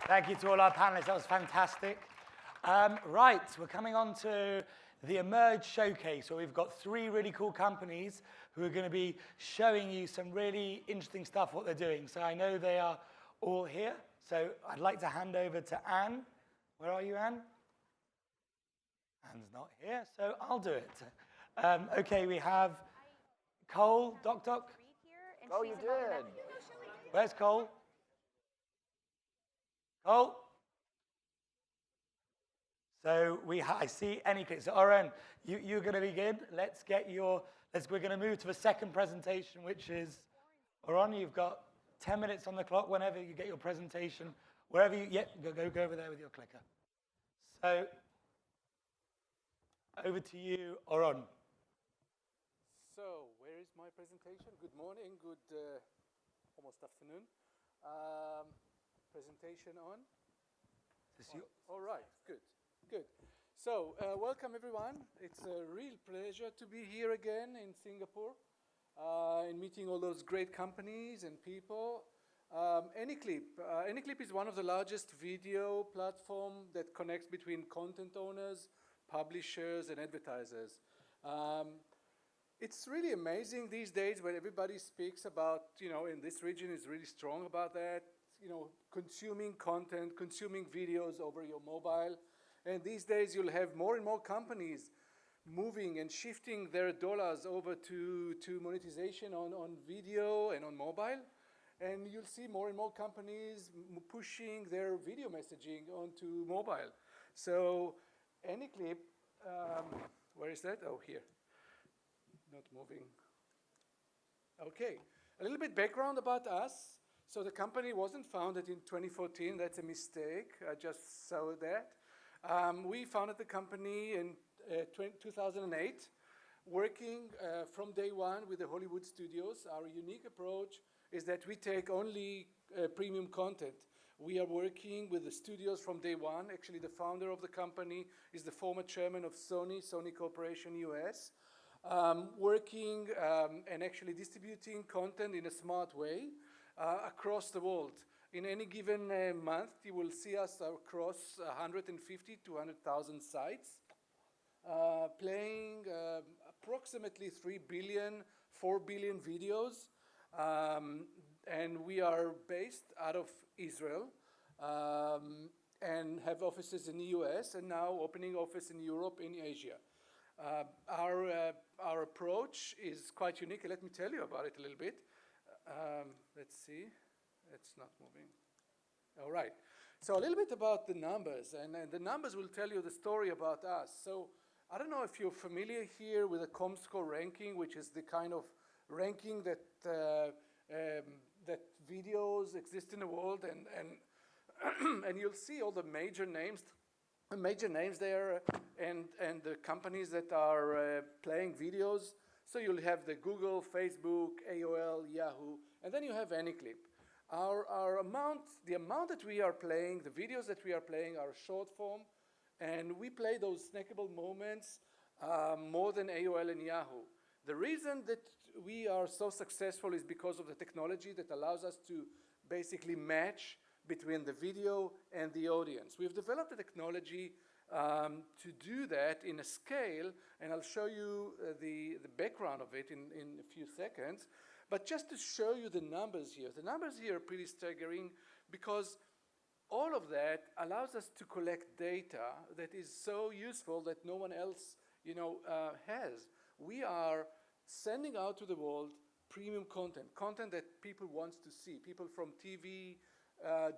Thank you to all our panelists. That was fantastic. Right, we're coming on to the Emerge Showcase, where we've got 3 really cool companies who are going to be showing you some really interesting stuff, what they're doing. So I know they are all here. So I'd like to hand over to Anne. Where are you, Anne? Anne's not here, so I'll do it. Okay, we have Cole, DocDoc. Oh, you did. Where's Cole? Cole? So I see AnyClip. So Oren, you're going to begin. We're going to move to the second presentation, which is, Oren, you've got 10 minutes on the clock whenever you get your presentation. Wherever you, go over there with your clicker. So over to you, Oren. So, where is my presentation? Good morning, good almost afternoon. Presentation on? All right, good. So, welcome everyone. It's a real pleasure to be here again in Singapore and meeting all those great companies and people. AnyClip is one of the largest video platforms that connects between content owners, publishers, and advertisers. It's really amazing these days when everybody speaks about, in this region is really strong about that, consuming content, consuming videos over your mobile. And these days you'll have more and more companies moving and shifting their dollars over to monetization on video and on mobile. And you'll see more and more companies pushing their video messaging onto mobile. So AnyClip, where is that? Oh, here. Not moving. Okay, a little bit background about us. So the company wasn't founded in 2014. That's a mistake. I just saw that. We founded the company in 2008, working from day one with the Hollywood studios. Our unique approach is that we take only premium content. We are working with the studios from day one. Actually, the founder of the company is the former chairman of Sony Corporation US. Working and actually distributing content in a smart way across the world. In any given month, you will see us across 150 to 200,000 sites, playing approximately 3 billion, 4 billion videos. And we are based out of Israel and have offices in the US and now opening office in Europe and Asia. Our approach is quite unique. Let me tell you about it a little bit. Let's see. It's not moving. All right. So a little bit about the numbers. And the numbers will tell you the story about us. So I don't know if you're familiar here with the ComScore ranking, which is the kind of ranking that that videos exist in the world. And you'll see all the major names there and the companies that are playing videos. So you'll have the Google, Facebook, AOL, Yahoo, and then you have AnyClip. The amount that we are playing, the videos that we are playing are short form, and we play those snackable moments more than AOL and Yahoo. The reason that we are so successful is because of the technology that allows us to basically match between the video and the audience. We've developed a technology to do that in a scale, and I'll show you the background of it in a few seconds. But just to show you the numbers here are pretty staggering because all of that allows us to collect data that is so useful that no one else has. We are sending out to the world premium content that people want to see, people from TV,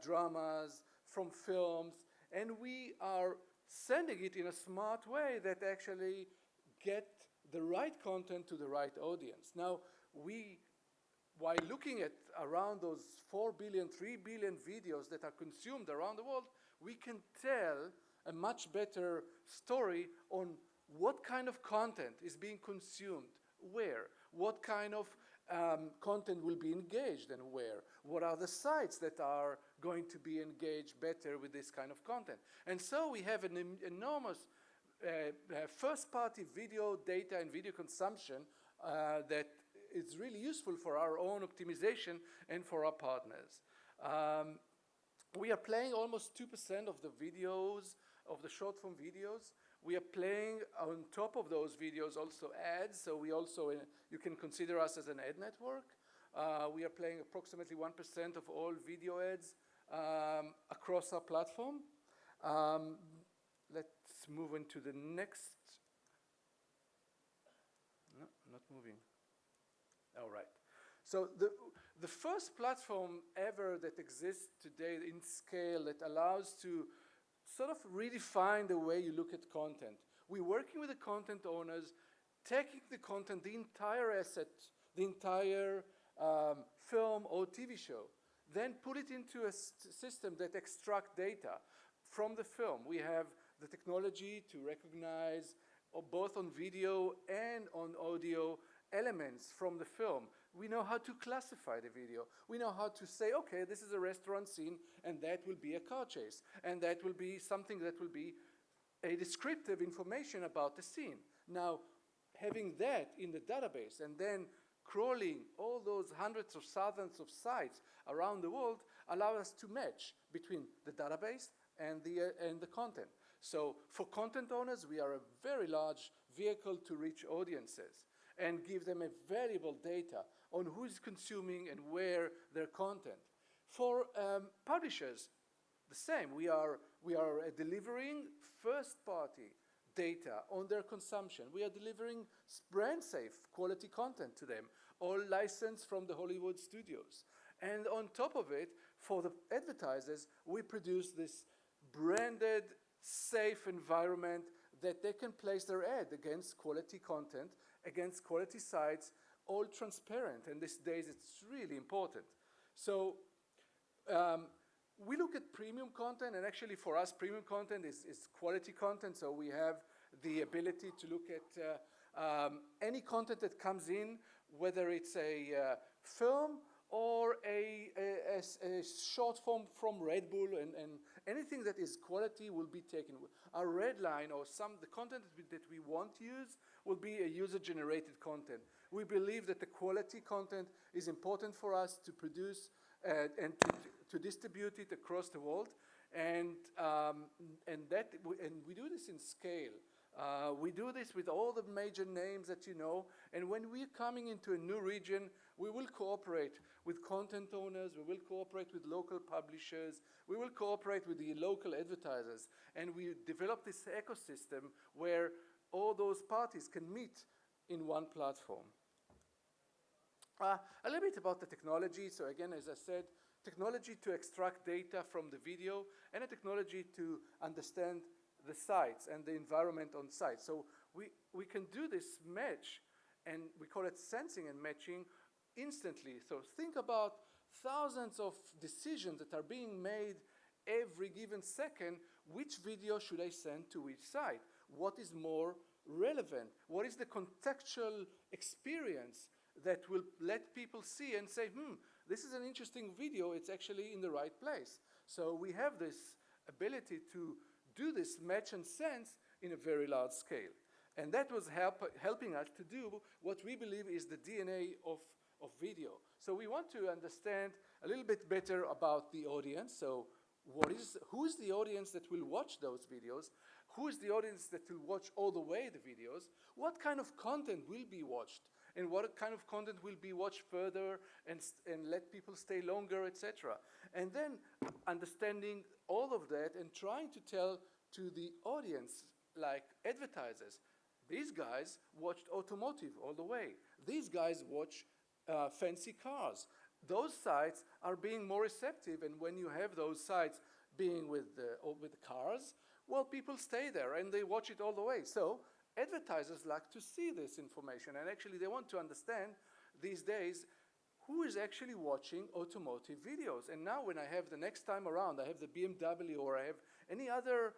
dramas, from films, and we are sending it in a smart way that actually get the right content to the right audience. Now, while looking at around those 4 billion, 3 billion videos that are consumed around the world, we can tell a much better story on what kind of content is being consumed, where, what kind of content will be engaged and where, what are the sites that are going to be engaged better with this kind of content. And so we have an enormous first-party video data and video consumption that is really useful for our own optimization and for our partners. We are playing almost 2% of the videos, of the short form videos. We are playing on top of those videos also ads, so we also, you can consider us as an ad network. We are playing approximately 1% of all video ads across our platform. Let's move into the next. No, not moving. All right. So the first platform ever that exists today in scale that allows to sort of redefine the way you look at content. We're working with the content owners, taking the content, the entire asset, the entire film or TV show, then put it into a system that extracts data from the film. We have the technology to recognize both on video and on audio elements from the film. We know how to classify the video. We know how to say, okay, this is a restaurant scene, and that will be a car chase, and that will be something that will be a descriptive information about the scene. Now, having that in the database and then crawling all those hundreds of thousands of sites around the world allow us to match between the database and the content. So for content owners, we are a very large vehicle to reach audiences and give them a valuable data on who is consuming and where their content. For publishers, the same. We are delivering first-party data on their consumption. We are delivering brand-safe quality content to them, all licensed from the Hollywood studios. And on top of it, for the advertisers, we produce this branded, safe environment that they can place their ad against quality content, against quality sites, all transparent. And these days, it's really important. So we look at premium content, and actually for us, premium content is quality content. So we have the ability to look at any content that comes in, whether it's a film or a short form from Red Bull, and anything that is quality will be taken. Our red line or the content that we want to use will be a user-generated content. We believe that the quality content is important for us to produce and to distribute it across the world, and we do this in scale. We do this with all the major names that you know, and when we're coming into a new region, we will cooperate with content owners, we will cooperate with local publishers, we will cooperate with the local advertisers, and we develop this ecosystem where all those parties can meet in one platform. A little bit about the technology. So again, as I said, technology to extract data from the video and a technology to understand the sites and the environment on site. So we can do this match, and we call it sensing and matching instantly. So think about thousands of decisions that are being made every given second. Which video should I send to which site? What is more relevant? What is the contextual experience that will let people see and say, this is an interesting video, it's actually in the right place. So we have this ability to do this match and sense in a very large scale. And that was helping us to do what we believe is the DNA of video. So we want to understand a little bit better about the audience. So who is the audience that will watch those videos? Who is the audience that will watch all the way the videos? What kind of content will be watched? And what kind of content will be watched further and let people stay longer, etc. And then understanding all of that and trying to tell to the audience, like advertisers, these guys watched automotive all the way. These guys watch fancy cars. Those sites are being more receptive, and when you have those sites being with cars, well, people stay there and they watch it all the way. So advertisers like to see this information, and actually they want to understand these days who is actually watching automotive videos. And now when I have the next time around, I have the BMW or I have any other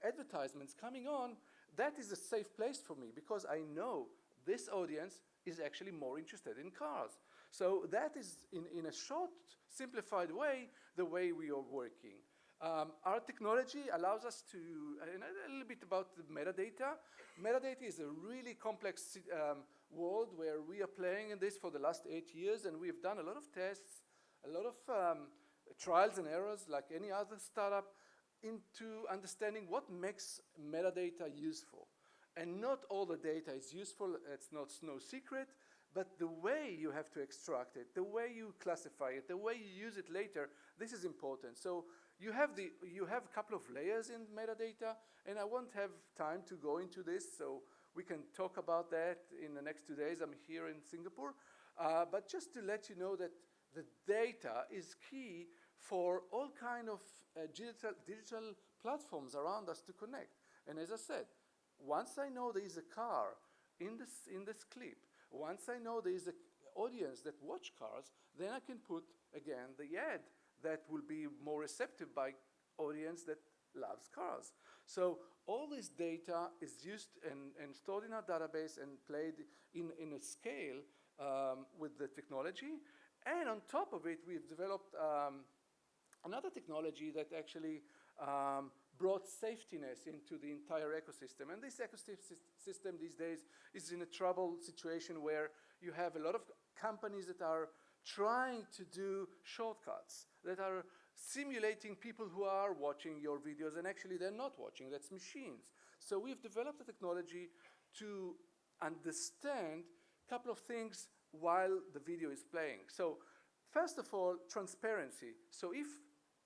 advertisements coming on, that is a safe place for me because I know this audience is actually more interested in cars. So that is, in a short, simplified way, the way we are working. Our technology allows us to, and a little bit about the metadata. Metadata is a really complex world where we are playing in this for the last 8 years, and we've done a lot of tests, a lot of trials and errors like any other startup into understanding what makes metadata useful. And not all the data is useful, it's no secret, but the way you have to extract it, the way you classify it, the way you use it later, this is important. So you have a couple of layers in metadata, and I won't have time to go into this, so we can talk about that in the next 2 days. I'm here in Singapore. But just to let you know that the data is key for all kind of digital platforms around us to connect. And as I said, once I know there is a car in this clip, once I know there is an audience that watch cars, then I can put, again, the ad that will be more receptive by audience that loves cars. So all this data is used and stored in our database and played in a scale with the technology. And on top of it, we've developed another technology that actually brought safetiness into the entire ecosystem. And this ecosystem these days is in a troubled situation where you have a lot of companies that are trying to do shortcuts, that are simulating people who are watching your videos, and actually they're not watching, that's machines. So we've developed a technology to understand a couple of things while the video is playing. So first of all, transparency. So if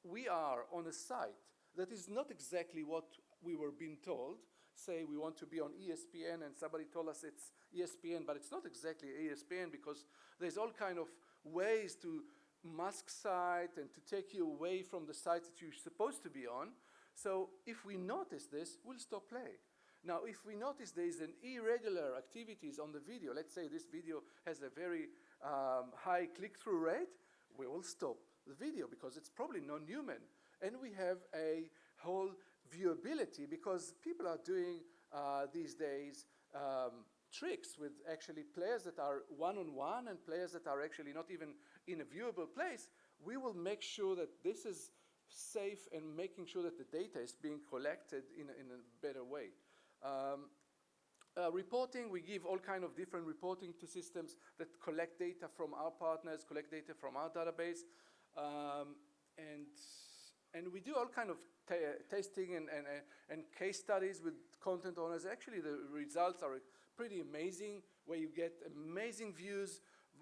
we are on a site that is not exactly what we were being told, say we want to be on ESPN and somebody told us it's ESPN, but it's not exactly ESPN because there's all kind of ways to mask site and to take you away from the sites that you're supposed to be on. So if we notice this, we'll stop playing. Now, if we notice there is an irregular activities on the video, let's say this video has a very high click-through rate, we will stop the video because it's probably non-human. And we have a whole viewability because people are doing these days tricks with actually players that are one-on-one and players that are actually not even in a viewable place. We will make sure that this is safe and making sure that the data is being collected in a better way. Reporting, we give all kind of different reporting to systems that collect data from our partners, collect data from our database. And we do all kind of testing and case studies with content owners. Actually, the results are pretty amazing, where you get amazing views,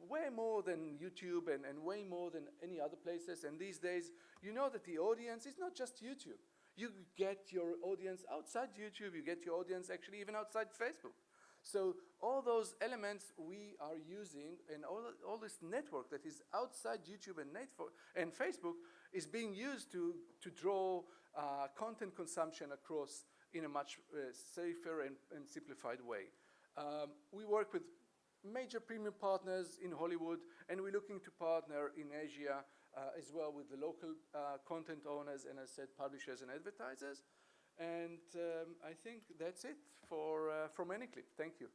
way more than YouTube and way more than any other places. And these days, you know that the audience is not just YouTube. You get your audience outside YouTube, you get your audience actually even outside Facebook. So all those elements we are using, and all this network that is outside YouTube and Facebook is being used to draw content consumption across in a much safer and simplified way. We work with major premium partners in Hollywood, and we're looking to partner in Asia as well with the local content owners and, as I said, publishers and advertisers. And I think that's it from AnyClip. Thank you.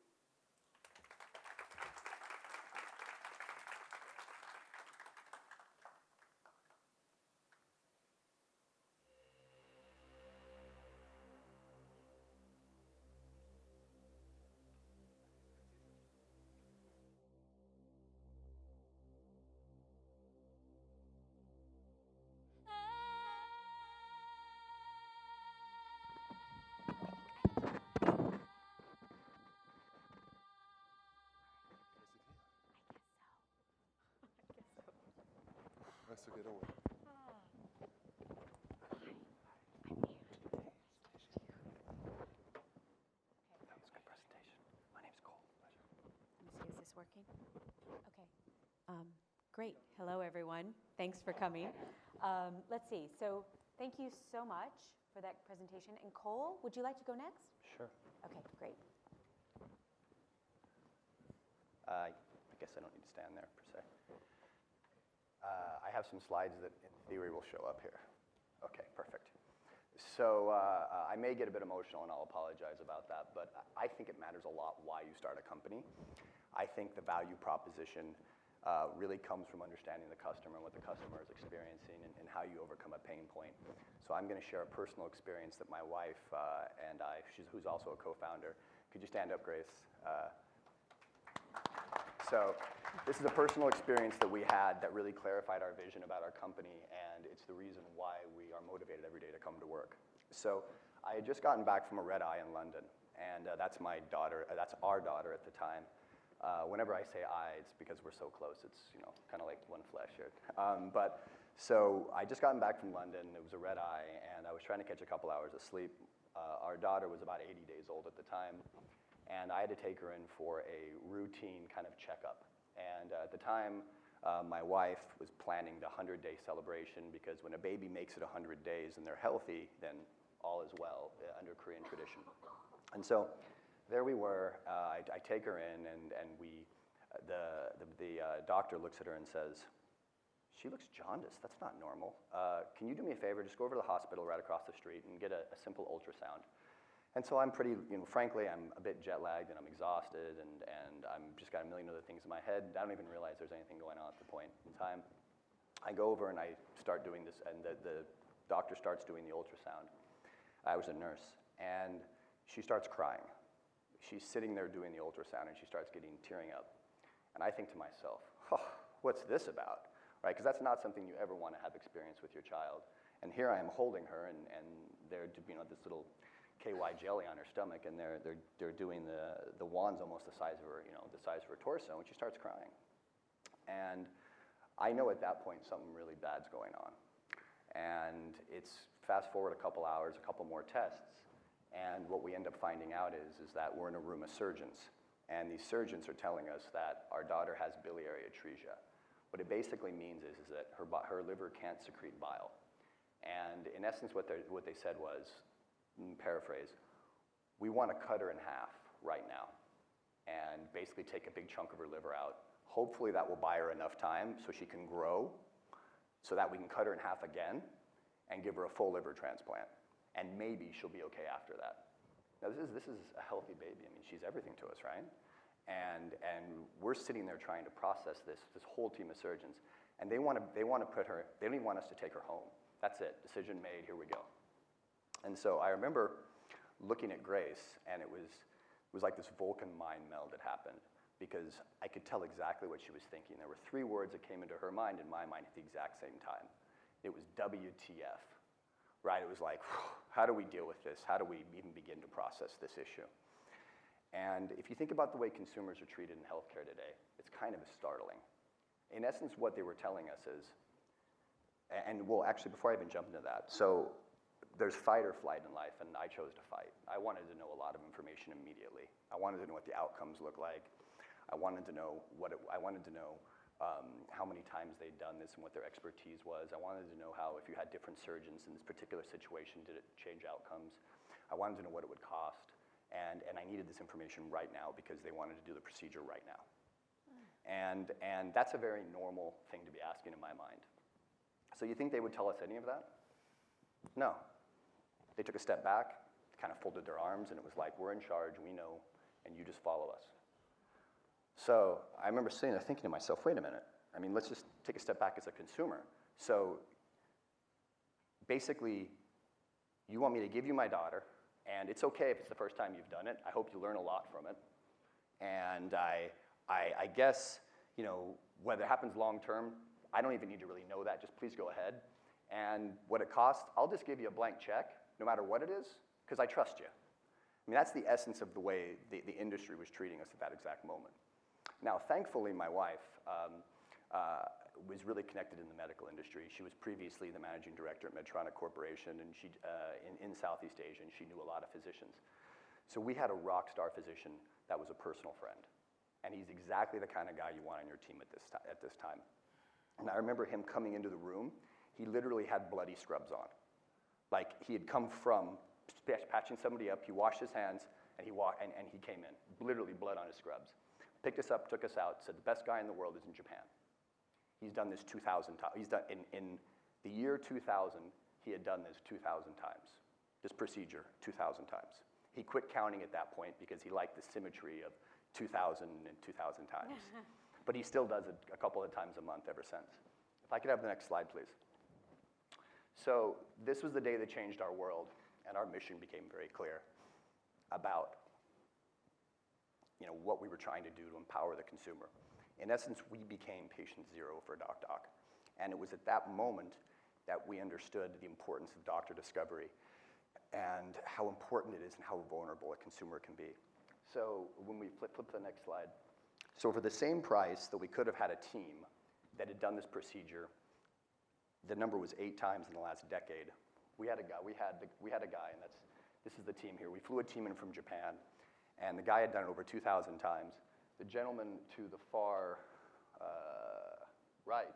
Nice to get over. That was a good presentation. My name's Cole. Pleasure. Let me see, is this working? Okay. Great. Hello, everyone. Thanks for coming. Let's see. So thank you so much for that presentation. And Cole, would you like to go next? Sure. Okay, great. I guess I don't need to stand there, per se. I have some slides that, in theory, will show up here. Okay, perfect. So I may get a bit emotional, and I'll apologize about that, but I think it matters a lot why you start a company. I think the value proposition really comes from understanding the customer and what the customer is experiencing and how you overcome a pain point. So I'm going to share a personal experience that my wife and I, who's also a co-founder. Could you stand up, Grace? So this is a personal experience that we had that really clarified our vision about our company, and it's the reason why we are motivated every day to come to work. So I had just gotten back from a red eye in London, and that's my daughter, that's our daughter at the time. Whenever I say I, it's because we're so close. It's kind of like one flesh here. So I just gotten back from London. It was a red eye, and I was trying to catch a couple hours of sleep. Our daughter was about 80 days old at the time, and I had to take her in for a routine kind of checkup. And at the time, my wife was planning the 100-day celebration, because when a baby makes it 100 days and they're healthy, then all is well under Korean tradition. And so there we were. I take her in, and the doctor looks at her and says, "She looks jaundiced. That's not normal. Can you do me a favor? Just go over to the hospital right across the street and get a simple ultrasound." And so I'm pretty, frankly, I'm a bit jet lagged and I'm exhausted, and I'm just got a million other things in my head. I don't even realize there's anything going on at the point in time. I go over and I start doing this, and the doctor starts doing the ultrasound. I was a nurse, and she starts crying. She's sitting there doing the ultrasound, and she starts tearing up. And I think to myself, oh, what's this about? Right? Because that's not something you ever want to have experience with your child. And here I am holding her, and they're this little KY jelly on her stomach, and they're doing the wand's almost the size of her torso, and she starts crying. And I know at that point something really bad's going on. And it's fast forward a couple hours, a couple more tests, and what we end up finding out is that we're in a room of surgeons, and these surgeons are telling us that our daughter has biliary atresia. What it basically means is that her liver can't secrete bile. And in essence, what they said was, paraphrase, we want to cut her in half right now and basically take a big chunk of her liver out. Hopefully that will buy her enough time so she can grow, so that we can cut her in half again and give her a full liver transplant. And maybe she'll be okay after that. Now this is a healthy baby. I mean, she's everything to us, right? And we're sitting there trying to process this whole team of surgeons, and they want to put her. They don't even want us to take her home. That's it. Decision made. Here we go. And so I remember looking at Grace, and it was like this Vulcan mind meld that happened, because I could tell exactly what she was thinking. There were 3 words that came into her mind and my mind at the exact same time. It was WTF, right? It was like, how do we deal with this? How do we even begin to process this issue? And if you think about the way consumers are treated in healthcare today, it's kind of startling. In essence, what they were telling us is, and well, actually, before I even jump into that, so there's fight or flight in life, and I chose to fight. I wanted to know a lot of information immediately. I wanted to know what the outcomes look like. I wanted to know how many times they'd done this and what their expertise was. I wanted to know how, if you had different surgeons in this particular situation, did it change outcomes? I wanted to know what it would cost. And I needed this information right now because they wanted to do the procedure right now. And that's a very normal thing to be asking in my mind. So you think they would tell us any of that? No. They took a step back, kind of folded their arms, and it was like, we're in charge, we know, and you just follow us. So I remember sitting there thinking to myself, wait a minute. I mean, let's just take a step back as a consumer. So basically, you want me to give you my daughter, and it's okay if it's the first time you've done it. I hope you learn a lot from it. And I guess, whether it happens long term, I don't even need to really know that. Just please go ahead. And what it costs, I'll just give you a blank check, no matter what it is, because I trust you. I mean, that's the essence of the way the industry was treating us at that exact moment. Now, thankfully, my wife was really connected in the medical industry. She was previously the managing director at Medtronic Corporation, and she in Southeast Asia, and she knew a lot of physicians. So we had a rock star physician that was a personal friend, and he's exactly the kind of guy you want on your team at this time. And I remember him coming into the room. He literally had bloody scrubs on, like he had come from patching somebody up. He washed his hands, and he came in, literally blood on his scrubs. Picked us up, took us out, said the best guy in the world is in Japan. He's done this 2,000 times. He's done in the year 2000. He had done this 2,000 times. This procedure 2,000 times. He quit counting at that point because he liked the symmetry of 2,000 and 2,000 times. But he still does it a couple of times a month ever since. If I could have the next slide, please. So this was the day that changed our world, and our mission became very clear about what we were trying to do to empower the consumer. In essence, we became patient zero for DocDoc. And it was at that moment that we understood the importance of doctor discovery and how important it is and how vulnerable a consumer can be. So when we flip to the next slide. So for the same price that we could have had a team that had done this procedure, the number was 8 times in the last decade. We had a guy, and this is the team here. We flew a team in from Japan, and the guy had done it over 2,000 times. The gentleman to the far right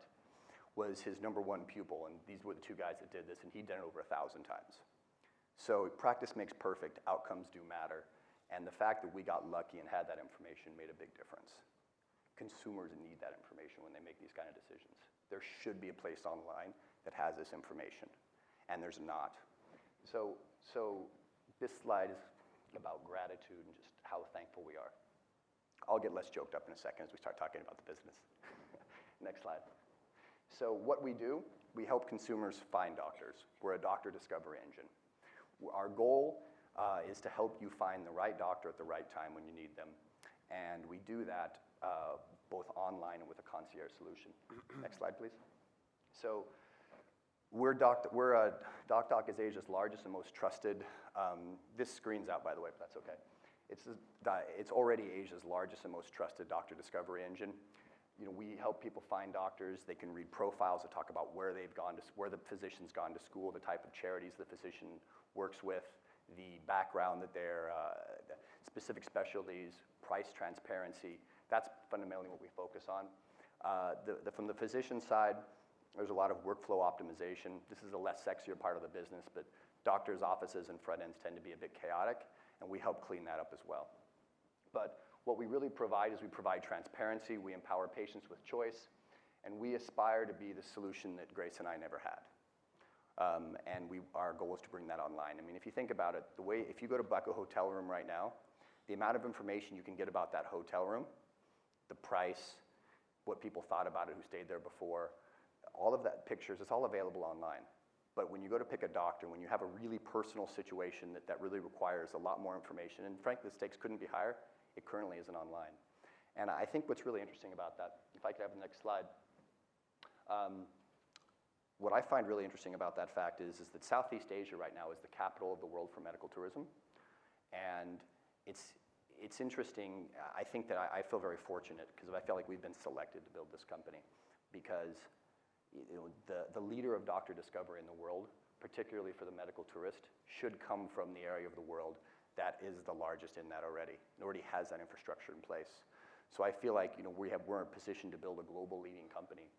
was his #1 pupil, and these were the 2 guys that did this, and he'd done it over 1,000 times. So practice makes perfect, outcomes do matter, and the fact that we got lucky and had that information made a big difference. Consumers need that information when they make these kind of decisions. There should be a place online that has this information, and there's not. So this slide is about gratitude and just how thankful we are. I'll get less joked up in a second as we start talking about the business. Next slide. So what we do, we help consumers find doctors. We're a doctor discovery engine. Our goal is to help you find the right doctor at the right time when you need them. And we do that both online and with a concierge solution. Next slide, please. So DocDoc is Asia's largest and most trusted. This screen's out, by the way, but that's okay. It's already Asia's largest and most trusted doctor discovery engine. You know, we help people find doctors. They can read profiles that talk about where they've gone to, where the physician's gone to school, the type of charities the physician works with, the background that their specific specialties, price transparency. That's fundamentally what we focus on. From the physician side, there's a lot of workflow optimization. This is a less sexier part of the business, but doctors' offices and front ends tend to be a bit chaotic, and we help clean that up as well. But what we really provide is we provide transparency, we empower patients with choice, and we aspire to be the solution that Grace and I never had. And our goal is to bring that online. I mean, if you think about it, if you go to book a hotel room right now, the amount of information you can get about that hotel room, the price, what people thought about it, who stayed there before, all of that pictures, it's all available online. But when you go to pick a doctor, when you have a really personal situation that really requires a lot more information, and frankly, the stakes couldn't be higher, it currently isn't online. And I think what's really interesting about that, if I could have the next slide, what I find really interesting about that fact is that Southeast Asia right now is the capital of the world for medical tourism. And it's interesting. I think that I feel very fortunate because I feel like we've been selected to build this company because the leader of doctor discovery in the world, particularly for the medical tourist, should come from the area of the world that is the largest in that already. It already has that infrastructure in place. So I feel like we're in a position to build a global leading company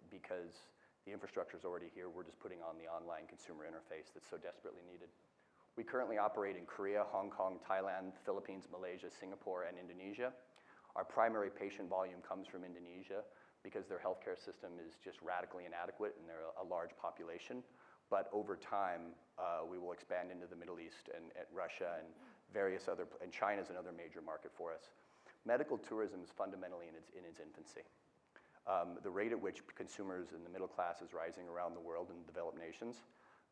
because the infrastructure is already here. We're just putting on the online consumer interface that's so desperately needed. We currently operate in Korea, Hong Kong, Thailand, Philippines, Malaysia, Singapore, and Indonesia. Our primary patient volume comes from Indonesia because their healthcare system is just radically inadequate and they're a large population. But over time, we will expand into the Middle East and Russia and various other, and China's another major market for us. Medical tourism is fundamentally in its infancy. The rate at which consumers in the middle class is rising around the world in developed nations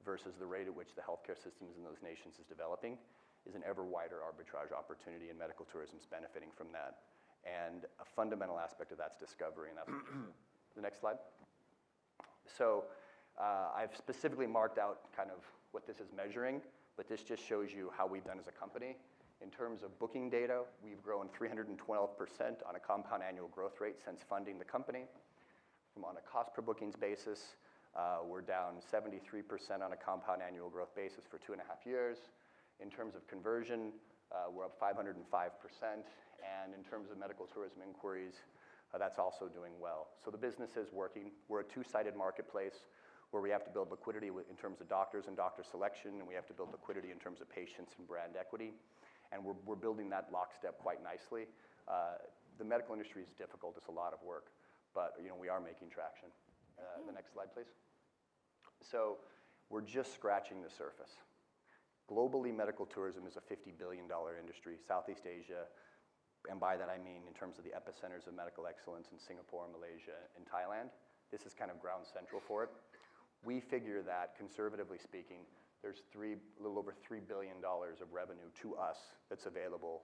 versus the rate at which the healthcare systems in those nations is developing is an ever wider arbitrage opportunity, and medical tourism is benefiting from that. And a fundamental aspect of that's discovery, and that's the next slide. So I've specifically marked out kind of what this is measuring, but this just shows you how we've done as a company. In terms of booking data, we've grown 312% on a compound annual growth rate since funding the company. From on a cost per bookings basis, we're down 73% on a compound annual growth basis for 2.5 years. In terms of conversion, we're up 505%. And in terms of medical tourism inquiries, that's also doing well. So the business is working. We're a two-sided marketplace where we have to build liquidity in terms of doctors and doctor selection, and we have to build liquidity in terms of patients and brand equity. And we're building that lockstep quite nicely. The medical industry is difficult. It's a lot of work. But we are making traction. The next slide, please. So we're just scratching the surface. Globally, medical tourism is a $50 billion industry. Southeast Asia, and by that I mean in terms of the epicenters of medical excellence in Singapore, Malaysia, and Thailand. This is kind of ground central for it. We figure that, conservatively speaking, there's a little over $3 billion of revenue to us that's available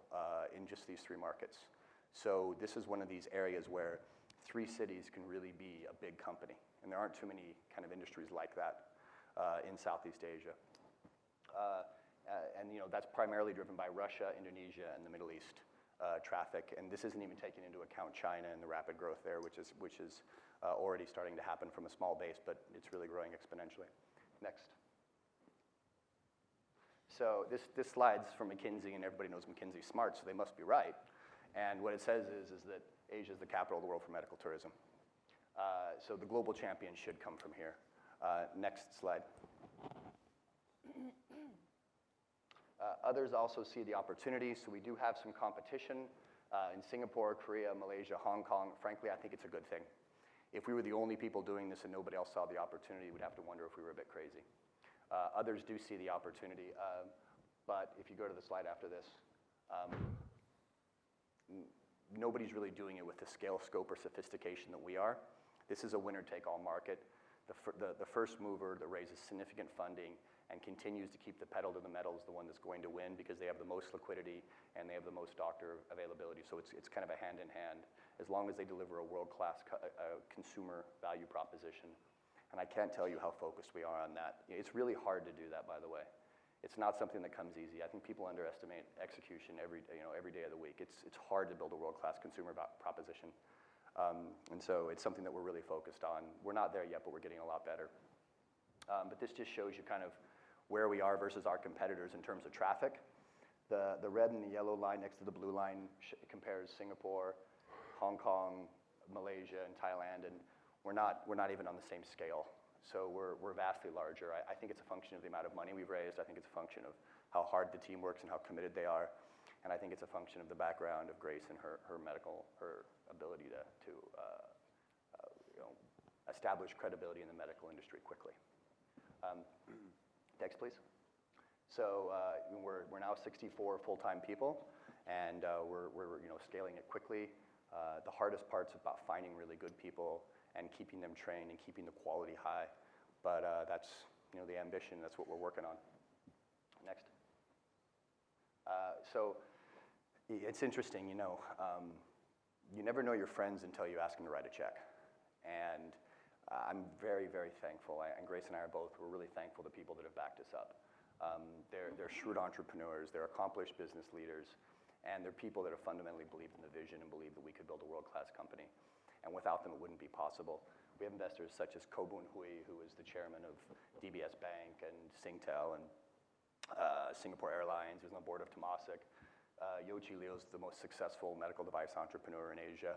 in just these 3 markets. So this is one of these areas where 3 cities can really be a big company. And there aren't too many kind of industries like that in Southeast Asia. And that's primarily driven by Russia, Indonesia, and the Middle East traffic. And this isn't even taking into account China and the rapid growth there, which is already starting to happen from a small base, but it's really growing exponentially. Next. So this slide's from McKinsey, and everybody knows McKinsey's smart, so they must be right. And what it says is that Asia is the capital of the world for medical tourism. So the global champion should come from here. Next slide. Others also see the opportunity, so we do have some competition in Singapore, Korea, Malaysia, Hong Kong. Frankly, I think it's a good thing. If we were the only people doing this and nobody else saw the opportunity, we'd have to wonder if we were a bit crazy. Others do see the opportunity, but if you go to the slide after this, nobody's really doing it with the scale, scope, or sophistication that we are. This is a winner-take-all market. The first mover that raises significant funding and continues to keep the pedal to the metal is the one that's going to win because they have the most liquidity and they have the most doctor availability. So it's kind of a hand-in-hand as long as they deliver a world-class consumer value proposition. And I can't tell you how focused we are on that. It's really hard to do that, by the way. It's not something that comes easy. I think people underestimate execution every day of the week. It's hard to build a world-class consumer proposition. And so it's something that we're really focused on. We're not there yet, but we're getting a lot better. But this just shows you kind of where we are versus our competitors in terms of traffic. The red and the yellow line next to the blue line compares Singapore, Hong Kong, Malaysia, and Thailand, and we're not even on the same scale. So we're vastly larger. I think it's a function of the amount of money we've raised. I think it's a function of how hard the team works and how committed they are. And I think it's a function of the background of Grace and her ability to establish credibility in the medical industry quickly. Next, please. So we're now 64 full-time people, and we're scaling it quickly. The hardest part's about finding really good people and keeping them trained and keeping the quality high. But that's the ambition. That's what we're working on. Next. So it's interesting, you never know your friends until you ask them to write a check. And I'm very, very thankful. And Grace and I we're really thankful to people that have backed us up. They're shrewd entrepreneurs. They're accomplished business leaders. And they're people that have fundamentally believed in the vision and believed that we could build a world-class company. And without them, it wouldn't be possible. We have investors such as Koh Boon Hui, who is the chairman of DBS Bank and Singtel and Singapore Airlines, who's on the board of Temasek. Yochi Liu is the most successful medical device entrepreneur in Asia.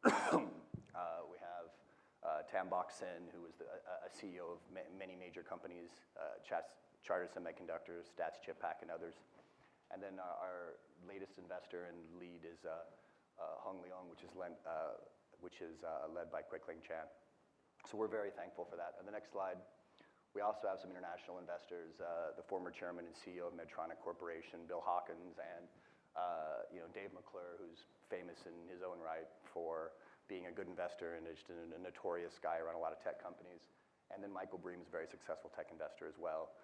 We have Tam Bok Sin, who is a CEO of many major companies, Charter Semiconductors, Stats Chip Pack, and others. And then our latest investor and lead is Hong Leong, which is led by Lily Chan. So we're very thankful for that. On the next slide, we also have some international investors, the former chairman and CEO of Medtronic Corporation, Bill Hawkins, and Dave McClure, who's famous in his own right for being a good investor and just a notorious guy around a lot of tech companies. And then Michael Bream is a very successful tech investor as well.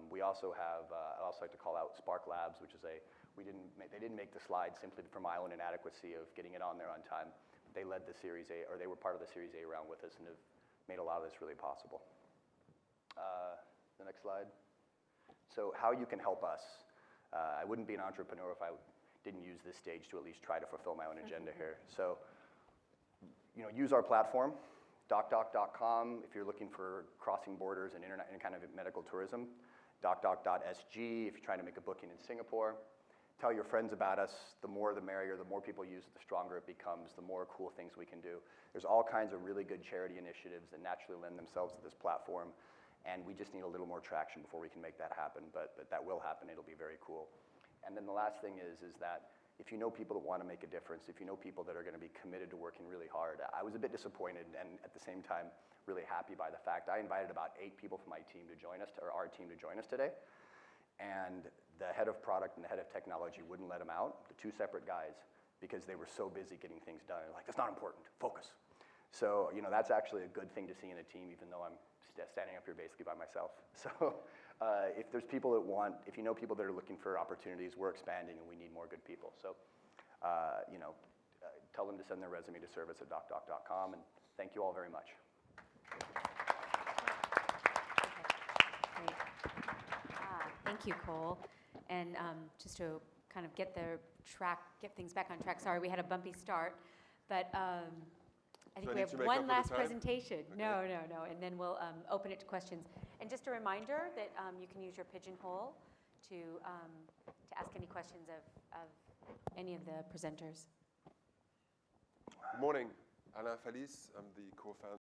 We also have, I'd also like to call out Spark Labs, which is they didn't make the slide simply for my own inadequacy of getting it on there on time. They led the Series A, or they were part of the Series A round with us and have made a lot of this really possible. The next slide. So how you can help us. I wouldn't be an entrepreneur if I didn't use this stage to at least try to fulfill my own agenda here. So, use our platform, DocDoc.com, if you're looking for crossing borders and internet and kind of medical tourism. DocDoc.sg if you're trying to make a booking in Singapore. Tell your friends about us. The more the merrier. The more people use it, the stronger it becomes, the more cool things we can do. There's all kinds of really good charity initiatives that naturally lend themselves to this platform, and we just need a little more traction before we can make that happen, but that will happen. It'll be very cool. And then the last thing is that if you know people that want to make a difference, if you know people that are going to be committed to working really hard, I was a bit disappointed and at the same time really happy by the fact I invited about 8 people from my team to join us, or our team to join us today. And the head of product and the head of technology wouldn't let them out, the 2 separate guys, because they were so busy getting things done. They're like, that's not important, focus. So, that's actually a good thing to see in a team, even though I'm standing up here basically by myself. So if there's people that if you know people that are looking for opportunities, we're expanding and we need more good people. So, tell them to send their resume to service@docdoc.com, and thank you all very much. Great. Thank you, Cole. And just to kind of get things back on track. Sorry, we had a bumpy start, but I think we have one last presentation. Okay. No. And then we'll open it to questions. And just a reminder that you can use your Pigeonhole to ask any questions of any of the presenters. Good morning. Alain Falys. I'm the co-founder